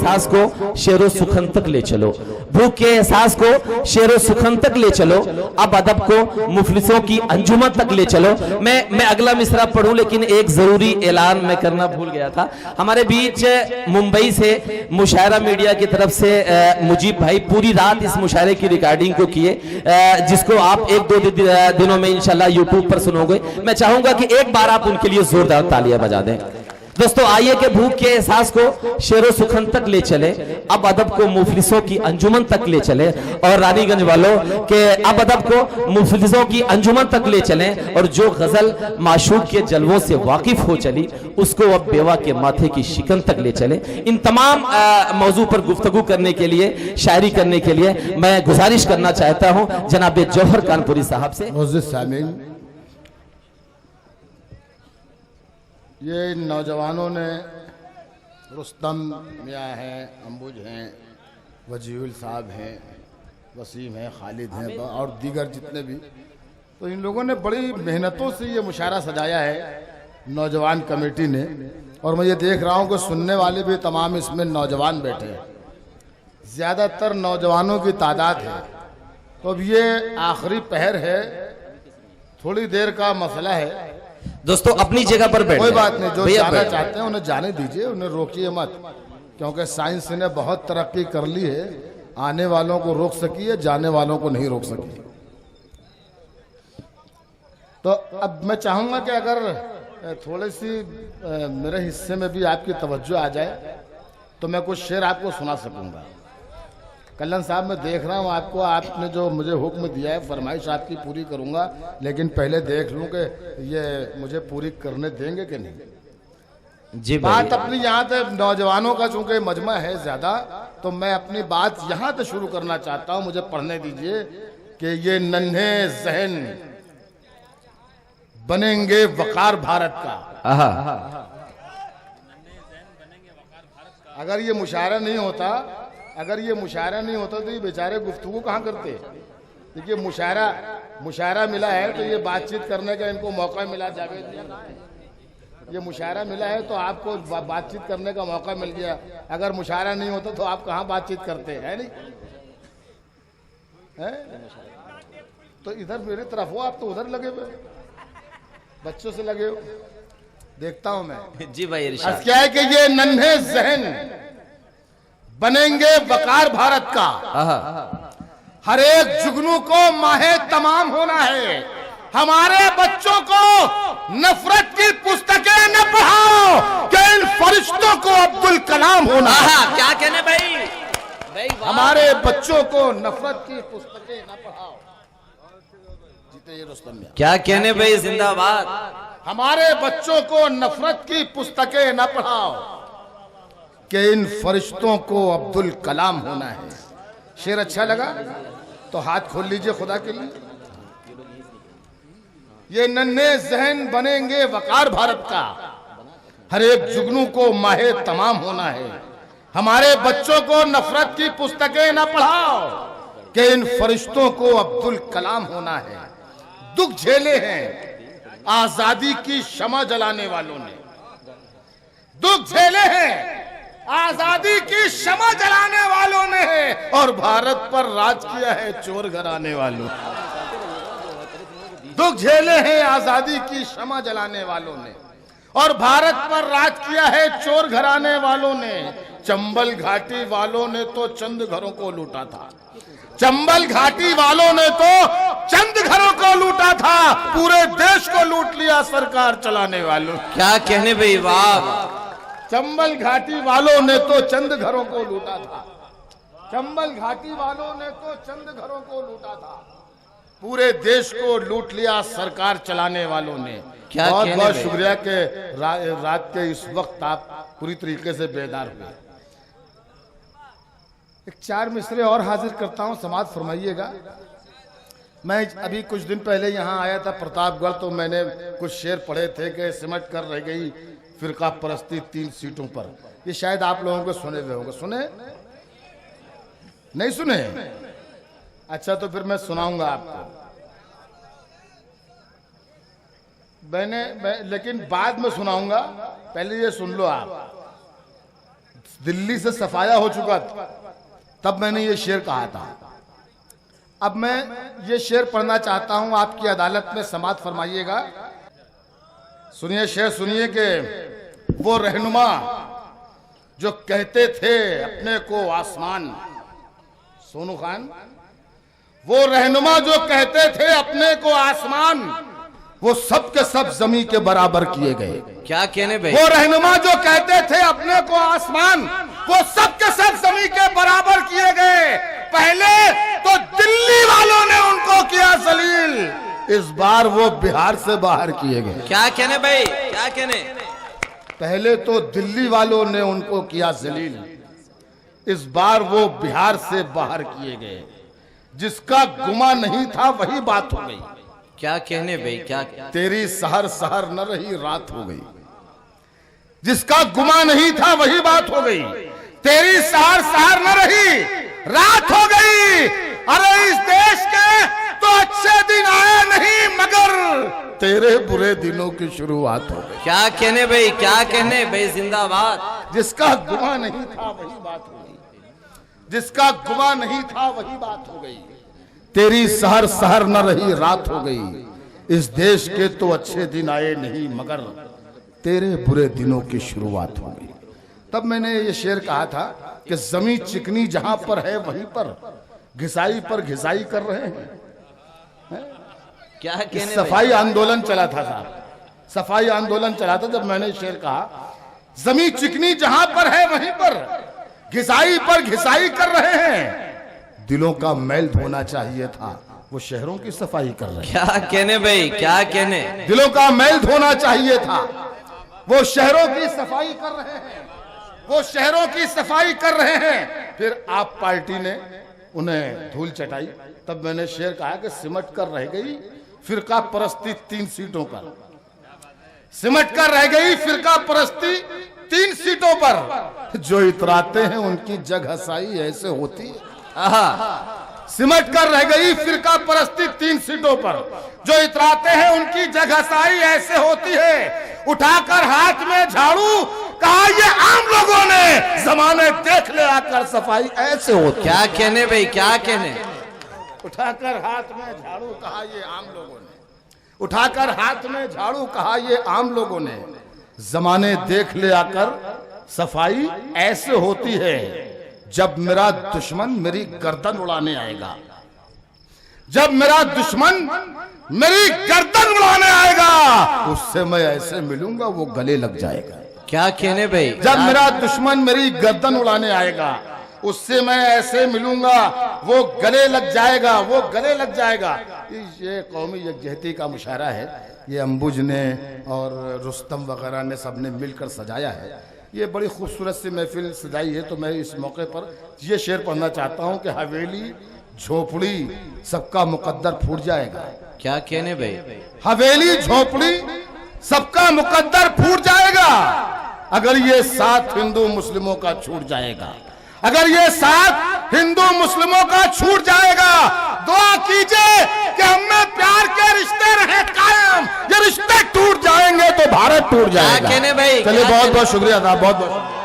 एहसास को शेरो सुखन तक ले चलो, भूख के एहसास को शेरो सुखन तक ले चलो, अब अदब को मुफलिसों की अंजुमन तक ले चलो। मैं अगला मिसरा पढ़ूं, लेकिन एक जरूरी ऐलान मैं करना भूल गया था। हमारे बीच मुंबई से मुशायरा मीडिया की तरफ से मुजीब भाई पूरी रात इस मुशायरे की रिकॉर्डिंग को किए, जिसको आप एक दो दिनों में इंशाल्लाह यूट्यूब पर सुनोगे। मैं चाहूंगा कि एक बार आप उनके लिए जोरदार तालियां बजा दें। दोस्तों आइए कि भूख के एहसास को शेरो सुखन तक ले चले, अब अदब को मुफलिसों की अंजुमन तक ले चले, और रानीगंज वालों के अब अदब को मुफलिसों की अंजुमन तक ले चलें, और जो गजल माशूक के जलवों से वाकिफ हो चली उसको अब बेवा के माथे की शिकन तक ले चले। इन तमाम मौजू पर गुफ्तगू करने के लिए, शायरी करने के लिए मैं गुजारिश करना चाहता हूँ जनाब जौहर कानपुरी साहब से। ये नौजवानों ने रुस्तम मियाँ हैं, अंबुज हैं, वजीउल साहब हैं, वसीम हैं, खालिद हैं और दीगर जितने भी, तो इन लोगों ने बड़ी मेहनतों से ये मुशायरा सजाया है नौजवान कमेटी ने। और मैं ये देख रहा हूँ कि सुनने वाले भी तमाम इसमें नौजवान बैठे हैं, ज़्यादातर नौजवानों की तादाद है। तो अब ये आखिरी पहर है, थोड़ी देर का मसला है। दोस्तों अपनी जगह पर बैठे, कोई बात नहीं, जो जाना चाहते हैं उन्हें जाने दीजिए, उन्हें रोकिए मत, क्योंकि साइंस ने बहुत तरक्की कर ली है, आने वालों को रोक सकी है, जाने वालों को नहीं रोक सकी। तो अब मैं चाहूंगा कि अगर थोड़ी सी मेरे हिस्से में भी आपकी तवज्जो आ जाए तो मैं कुछ शेर आपको सुना सकूंगा। कल्याण साहब मैं देख रहा हूँ आपको, आपने जो मुझे हुक्म दिया है फरमाइश आपकी पूरी करूंगा, लेकिन पहले देख लूं कि ये मुझे पूरी करने देंगे कि नहीं। जी बात अपनी यहाँ से नौजवानों का चूंकि मजमा है ज्यादा, तो मैं अपनी बात यहाँ से शुरू करना चाहता हूँ। मुझे पढ़ने दीजिए कि ये नन्हे जहन बनेंगे वकार भारत का। अगर ये मुशायरा नहीं होता, अगर ये मुशायरा नहीं होता तो ये बेचारे गुफ्तगू कहाँ करते। देखिए मुशायरा मिला है तो ये बातचीत करने का इनको मौका मिला। जावेद ये मुशायरा मिला है तो आपको बातचीत करने का मौका मिल गया। अगर मुशायरा नहीं होता तो आप कहाँ बातचीत करते हैं, नहीं है? तो इधर मेरी तरफ हो, आप तो उधर लगे हुए, बच्चों से लगे हो, देखता हूं मैं। जी भाई इरशाद। क्या है कि ये नन्हे जहन बनेंगे वकार भारत का, हर एक जुगनू को माहे तमाम होना है। हमारे बच्चों को नफरत की पुस्तकें न पढ़ाओ कि इन फरिश्तों को अब्दुल कलाम होना है। क्या कहने भाई? हमारे बच्चों को नफरत की पुस्तकें न पढ़ाओ। जीते ये रुस्तम मियां। क्या कहने भाई, जिंदाबाद। हमारे बच्चों को नफरत की पुस्तकें न पढ़ाओ कि इन फरिश्तों को अब्दुल कलाम होना है। शेर अच्छा लगा तो हाथ खोल लीजिए खुदा के लिए। ये नन्हे जहन बनेंगे वकार भारत का, हर एक जुगनू को माहे तमाम होना है। हमारे बच्चों को नफरत की पुस्तकें न पढ़ाओ कि इन फरिश्तों को अब्दुल कलाम होना है। दुख झेले हैं आजादी की शमा जलाने वालों ने, दुख झेले हैं आजादी की शमा जलाने वालों ने, और भारत पर राज किया है चोर घराने वालों। दुख झेले हैं आजादी की शमा जलाने वालों ने, और भारत पर राज किया है चोर घराने वालों ने। चंबल घाटी वालों ने तो चंद घरों को लूटा था, चंबल घाटी वालों ने तो चंद घरों को लूटा था, पूरे देश को लूट लिया सरकार चलाने वालों। क्या कहने भाई, वाह। चंबल घाटी वालों ने तो चंद घरों को लूटा था, चंबल घाटी वालों ने तो चंद घरों को लूटा था, पूरे देश को लूट लिया सरकार चलाने वालों ने। बहुत बहुत शुक्रिया के रात के इस वक्त आप पूरी तरीके से बेदार हुए। एक चार मिसरे और हाजिर करता हूं, समाज फरमाइएगा। मैं अभी कुछ दिन पहले यहाँ आया था प्रतापगढ़, तो मैंने कुछ शेर पढ़े थे कि सिमट कर रह गई फिरका परस्ती 3 सीटों पर। ये शायद आप लोगों को सुने हुए होंगे। सुने नहीं सुने? अच्छा तो फिर मैं सुनाऊंगा आपको। लेकिन बाद में सुनाऊंगा, पहले ये सुन लो आप। दिल्ली से सफाया हो चुका था, तब मैंने ये शेर कहा था। अब मैं ये शेर पढ़ना चाहता हूं, आपकी अदालत में समाअत फरमाइएगा। सुनिए शेर, सुनिए कि वो रहनुमा जो कहते थे अपने को आसमान, सोनू खान, वो रहनुमा जो कहते थे अपने को आसमान, वो सब के सब जमीन के बराबर किए गए। क्या कहने भाई? वो रहनुमा जो कहते थे अपने को आसमान, वो सब के सब जमीन के बराबर किए गए। पहले तो दिल्ली वालों ने उनको किया जलील, इस बार वो बिहार से बाहर किए गए। क्या कहने भाई? क्या कहने? पहले तो दिल्ली वालों ने उनको किया जलील, इस बार वो बिहार से बाहर किए गए। जिसका गुमा नहीं था वही बात हो गई। क्या कहने भाई? क्या? तेरी सहर सहर न रही रात हो गई। जिसका गुमा नहीं था वही बात हो गई। तेरी सहर सहर न रही रात हो गई। अरे इस देश के तो अच्छे दिन आए नहीं, मगर तेरे बुरे दिनों की शुरुआत हो गई। क्या कहने भाई? क्या कहने भाई? जिंदाबाद। जिसका गुमा नहीं था वही बात हो गई। जिसका गुमा नहीं था वही बात हो गई। तेरी सहर सहर न रही रात हो गई। इस देश के तो अच्छे दिन आए नहीं, मगर तेरे बुरे दिनों की शुरुआत हो गई। तब मैंने ये शेर कहा था कि जमीन चिकनी जहां पर है वहीं पर घिसाई पर घिसाई कर रहे हैं। क्या कहने? सफाई आंदोलन चला था साहब, सफाई आंदोलन चला था। जब मैंने शेर कहा जमीन चिकनी जहां पर है वहीं पर घिसाई पर घिसाई कर रहे हैं। दिलों का मैल धोना चाहिए था, वो शहरों की सफाई कर रहे हैं। क्या कहने भाई? क्या कहने? दिलों का मैल धोना चाहिए था, वो शहरों की सफाई कर रहे हैं। वो शहरों की सफाई कर रहे हैं। फिर आप पार्टी ने उन्हें धूल चटाई। तब मैंने शेर कहा कि सिमट कर रह गई फिरका परस्ती 3 सीटों पर। सिमट कर रह गई फिरका परस्ती 3 सीटों पर। जो इतराते हैं उनकी जगहसाई ऐसे होती है। सिमट कर रह गई फिरका परस्ती 3 सीटों पर। जो इतराते हैं उनकी जगहसाई ऐसे होती है। उठाकर हाथ में झाड़ू कहा ये आम लोगों ने, जमाने देख ले आकर सफाई ऐसे होती। क्या कहने भाई? क्या कहने? उठाकर हाथ में झाड़ू कहा ये आम लोगों ने। उठाकर हाथ में झाड़ू कहा ये आम लोगों ने। जमाने देख ले आकर सफाई ऐसे होती है। जब मेरा दुश्मन मेरी गर्दन उड़ाने आएगा, जब मेरा दुश्मन मेरी गर्दन उड़ाने आएगा, उससे मैं ऐसे मिलूंगा वो गले लग जाएगा। क्या कहने भाई? जब मेरा दुश्मन मेरी गर्दन उड़ाने आएगा, उससे मैं ऐसे मिलूंगा वो गले लग जाएगा, वो गले लग जाएगा। ये कौमी यकजहती का मुशायरा है। ये अंबुज ने और रुस्तम वगैरह ने सबने मिलकर सजाया है। ये बड़ी खूबसूरत सी महफिल सजाई है। तो मैं इस मौके पर ये शेर पढ़ना चाहता हूँ कि हवेली झोपड़ी सबका मुकद्दर फूट जाएगा। क्या कहने भाई? हवेली झोपड़ी सबका मुकद्दर फूट जाएगा अगर ये साथ हिंदू मुस्लिमों का छूट जाएगा। अगर ये साथ हिंदू मुस्लिमों का छूट जाएगा। दुआ कीजिए कि हमें प्यार के रिश्ते रहे कायम। ये रिश्ते टूट जाएंगे तो भारत टूट जाएगा। क्या कहने भाई? चलिए बहुत बहुत शुक्रिया था, बहुत बहुत।